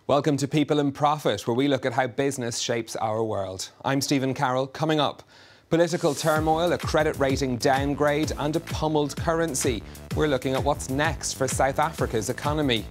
Welcome to People and Profit, where we look at how business shapes our world. I'm Stephen Carroll. Coming up, political turmoil, a credit rating downgrade and a pummelled currency. We're looking at what's next for South Africa's economy.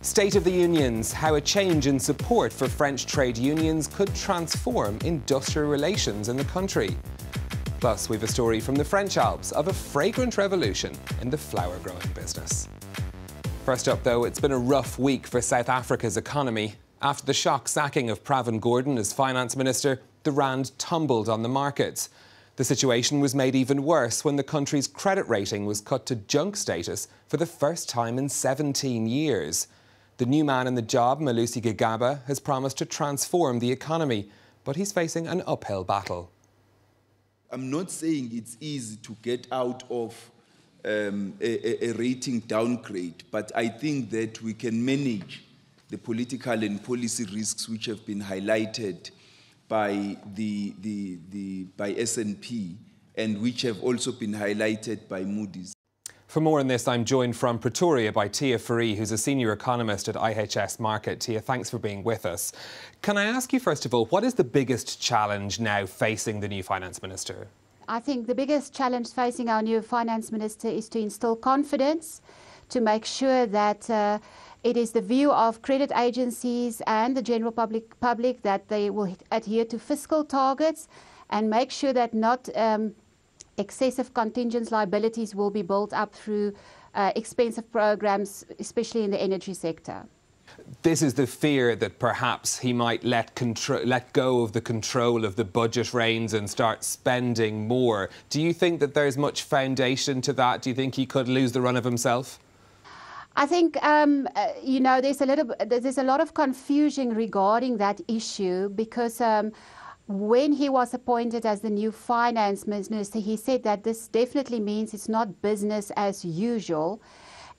State of the Unions, how a change in support for French trade unions could transform industrial relations in the country. Plus, we've a story from the French Alps of a fragrant revolution in the flower growing business. First up, though, it's been a rough week for South Africa's economy. After the shock sacking of Pravin Gordhan as finance minister, the rand tumbled on the markets. The situation was made even worse when the country's credit rating was cut to junk status for the first time in 17 years. The new man in the job, Malusi Gigaba, has promised to transform the economy, but he's facing an uphill battle. I'm not saying it's easy to get out of a rating downgrade, but I think that we can manage the political and policy risks which have been highlighted by by S&P and which have also been highlighted by Moody's. For more on this, I'm joined from Pretoria by Thea Fourie, who's a senior economist at IHS Markit. Thea, thanks for being with us. Can I ask you, first of all, what is the biggest challenge now facing the new finance minister? I think the biggest challenge facing our new finance minister is to instill confidence, to make sure that it is the view of credit agencies and the general public that they will adhere to fiscal targets and make sure that not excessive contingent liabilities will be built up through expensive programs, especially in the energy sector. This is the fear that perhaps he might let go of the control of the budget reins and start spending more. Do you think that there's much foundation to that? Do you think he could lose the run of himself? I think, you know, there's a lot of confusion regarding that issue because when he was appointed as the new finance minister, he said that this definitely means it's not business as usual,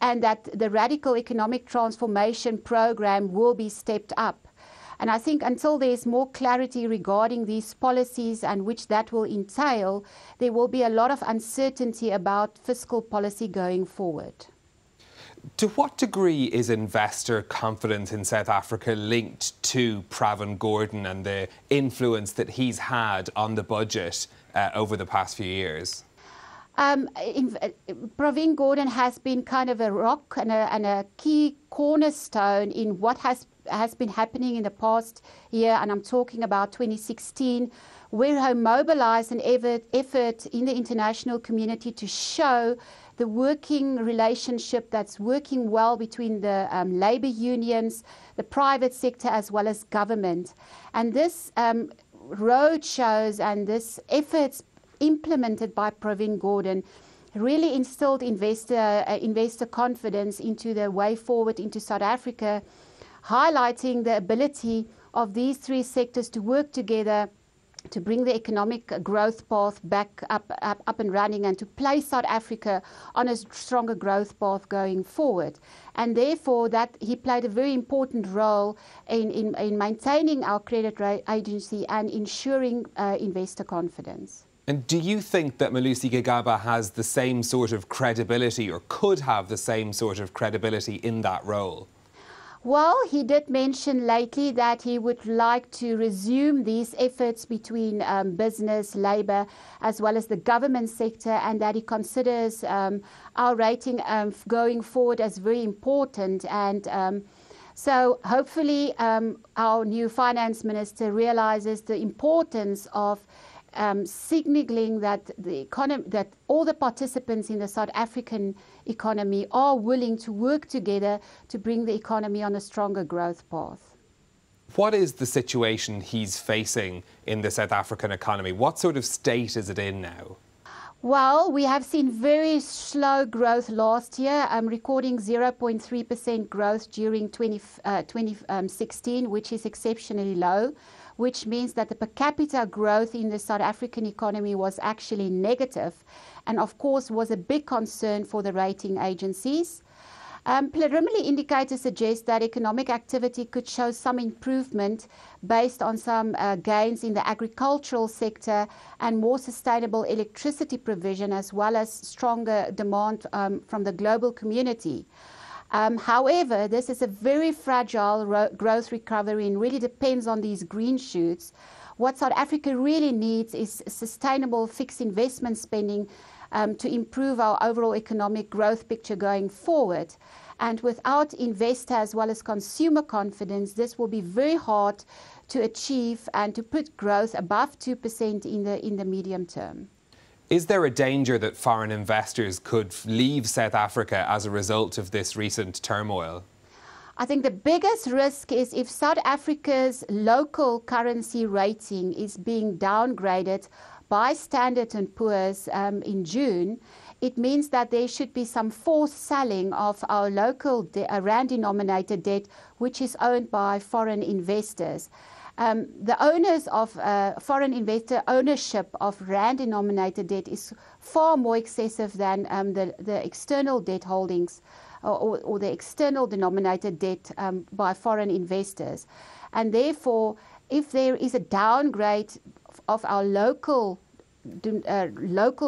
and that the radical economic transformation program will be stepped up. And I think until there's more clarity regarding these policies and which that will entail, there will be a lot of uncertainty about fiscal policy going forward. To what degree is investor confidence in South Africa linked to Pravin Gordhan and the influence that he's had on the budget over the past few years? Pravin Gordhan has been kind of a rock and a key cornerstone in what has been happening in the past year, and I'm talking about 2016, where he mobilized an effort in the international community to show the working relationship that's working well between the labour unions, the private sector, as well as government. And this road shows and this efforts implemented by Pravin Gordhan really instilled investor confidence into the way forward into South Africa, highlighting the ability of these three sectors to work together to bring the economic growth path back up and running and to place South Africa on a stronger growth path going forward. And therefore, that he played a very important role in maintaining our credit agency and ensuring investor confidence. And do you think that Malusi Gigaba has the same sort of credibility or could have the same sort of credibility in that role? Well, he did mention lately that he would like to resume these efforts between business, labour, as well as the government sector, and that he considers our rating going forward as very important. And so hopefully our new finance minister realises the importance of signalling that that all the participants in the South African economy are willing to work together to bring the economy on a stronger growth path. What is the situation he's facing in the South African economy? What sort of state is it in now? Well, we have seen very slow growth last year, recording 0.3% growth during 2016, which is exceptionally low, which means that the per capita growth in the South African economy was actually negative, and of course was a big concern for the rating agencies. Preliminary indicators suggest that economic activity could show some improvement based on some gains in the agricultural sector and more sustainable electricity provision, as well as stronger demand from the global community. However, this is a very fragile growth recovery and really depends on these green shoots. What South Africa really needs is sustainable fixed investment spending to improve our overall economic growth picture going forward. And without investor as well as consumer confidence, this will be very hard to achieve and to put growth above 2% in the medium term. Is there a danger that foreign investors could leave South Africa as a result of this recent turmoil? I think the biggest risk is if South Africa's local currency rating is being downgraded by Standard & Poor's in June, it means that there should be some forced selling of our local rand-denominated debt, which is owned by foreign investors. The owners of foreign investor ownership of rand-denominated debt is far more excessive than the external debt holdings or the external denominated debt by foreign investors. And therefore, if there is a downgrade of our local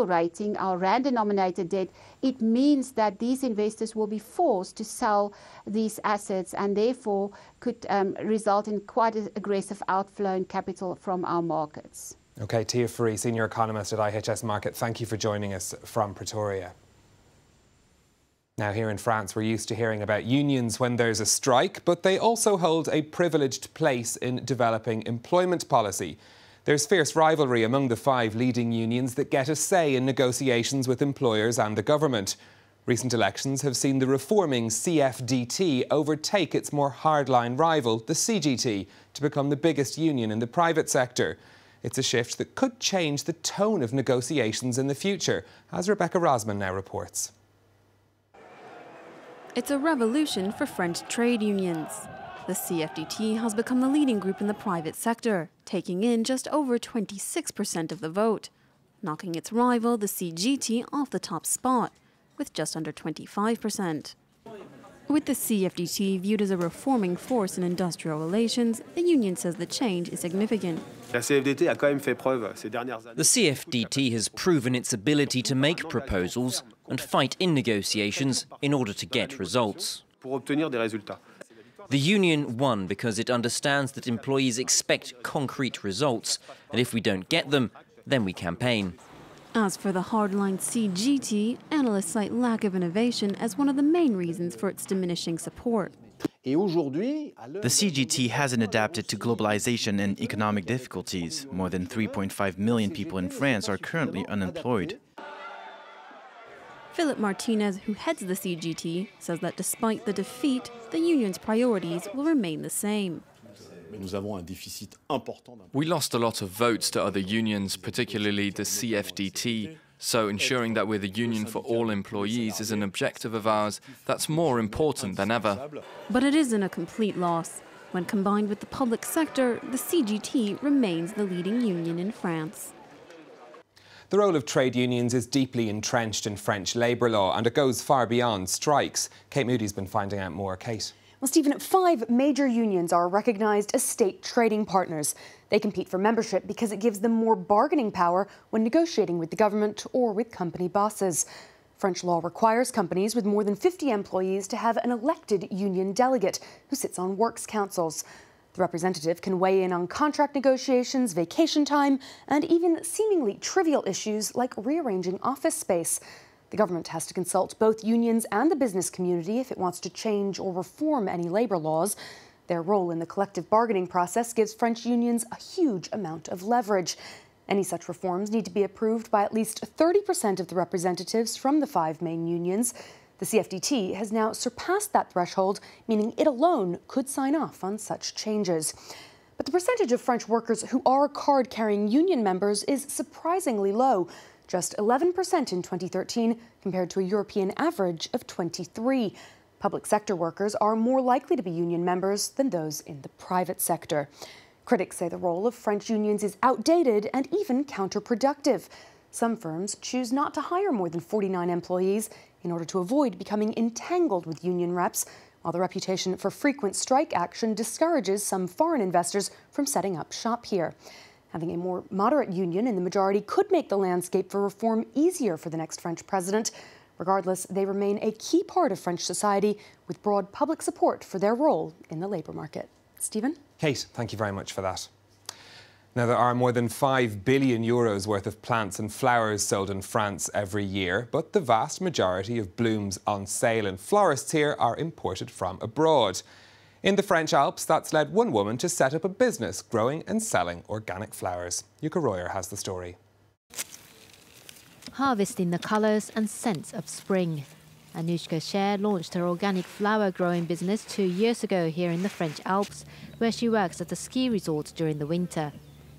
rating, our rand-denominated debt, it means that these investors will be forced to sell these assets and therefore could result in quite an aggressive outflow in capital from our markets. OK, Thea Fourie, Senior Economist at IHS Markit, thank you for joining us from Pretoria. Now, here in France, we're used to hearing about unions when there's a strike, but they also hold a privileged place in developing employment policy. There's fierce rivalry among the 5 leading unions that get a say in negotiations with employers and the government. Recent elections have seen the reforming CFDT overtake its more hardline rival, the CGT, to become the biggest union in the private sector. It's a shift that could change the tone of negotiations in the future, as Rebecca Rosman now reports. It's a revolution for French trade unions. The CFDT has become the leading group in the private sector, taking in just over 26% of the vote, knocking its rival, the CGT, off the top spot, with just under 25%. With the CFDT viewed as a reforming force in industrial relations, the union says the change is significant. The CFDT has proven its ability to make proposals and fight in negotiations in order to get results. The union won because it understands that employees expect concrete results, and if we don't get them, then we campaign. As for the hardline CGT, analysts cite lack of innovation as one of the main reasons for its diminishing support. The CGT hasn't adapted to globalization and economic difficulties. More than 3.5 million people in France are currently unemployed. Philip Martinez, who heads the CGT, says that despite the defeat, the union's priorities will remain the same. We lost a lot of votes to other unions, particularly the CFDT, so ensuring that we're the union for all employees is an objective of ours that's more important than ever. But it isn't a complete loss. When combined with the public sector, the CGT remains the leading union in France. The role of trade unions is deeply entrenched in French labour law, and it goes far beyond strikes. Kate Moody's been finding out more. Kate. Well, Stephen, 5 major unions are recognised as state trading partners. They compete for membership because it gives them more bargaining power when negotiating with the government or with company bosses. French law requires companies with more than 50 employees to have an elected union delegate who sits on works councils. The representative can weigh in on contract negotiations, vacation time, and even seemingly trivial issues like rearranging office space. The government has to consult both unions and the business community if it wants to change or reform any labour laws. Their role in the collective bargaining process gives French unions a huge amount of leverage. Any such reforms need to be approved by at least 30% of the representatives from the 5 main unions. The CFDT has now surpassed that threshold, meaning it alone could sign off on such changes. But the percentage of French workers who are card-carrying union members is surprisingly low, just 11% in 2013 compared to a European average of 23%. Public sector workers are more likely to be union members than those in the private sector. Critics say the role of French unions is outdated and even counterproductive. Some firms choose not to hire more than 49 employees in order to avoid becoming entangled with union reps, while the reputation for frequent strike action discourages some foreign investors from setting up shop here. Having a more moderate union in the majority could make the landscape for reform easier for the next French president. Regardless, they remain a key part of French society with broad public support for their role in the labour market. Stephen? Kate, thank you very much for that. Now, there are more than €5 billion worth of plants and flowers sold in France every year, but the vast majority of blooms on sale in florists here are imported from abroad. In the French Alps, that's led one woman to set up a business growing and selling organic flowers. Yuka Royer has the story. Harvesting the colours and scents of spring. Anushka Sher launched her organic flower growing business 2 years ago here in the French Alps, where she works at a ski resort during the winter.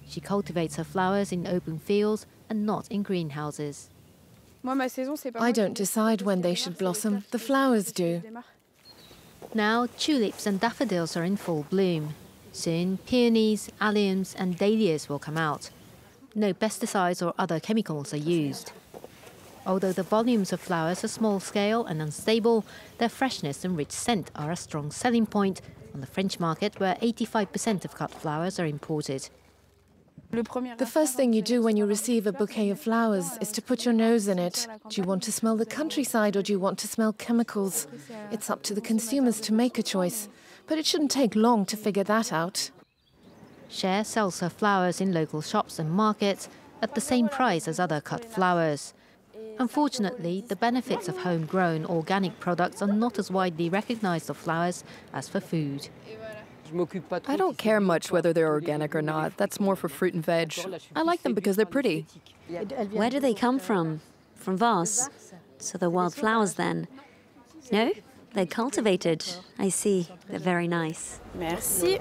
She cultivates her flowers in open fields and not in greenhouses. I don't decide when they should blossom, the flowers do. Now, tulips and daffodils are in full bloom. Soon, peonies, alliums and dahlias will come out. No pesticides or other chemicals are used. Although the volumes of flowers are small-scale and unstable, their freshness and rich scent are a strong selling point on the French market, where 85% of cut flowers are imported. The first thing you do when you receive a bouquet of flowers is to put your nose in it. Do you want to smell the countryside or do you want to smell chemicals? It's up to the consumers to make a choice, but it shouldn't take long to figure that out. Cher sells her flowers in local shops and markets at the same price as other cut flowers. Unfortunately, the benefits of homegrown organic products are not as widely recognised of flowers as for food. I don't care much whether they're organic or not. That's more for fruit and veg. I like them because they're pretty. Where do they come from? From Vars? So they're wild flowers then? No? They're cultivated. I see. They're very nice. Merci.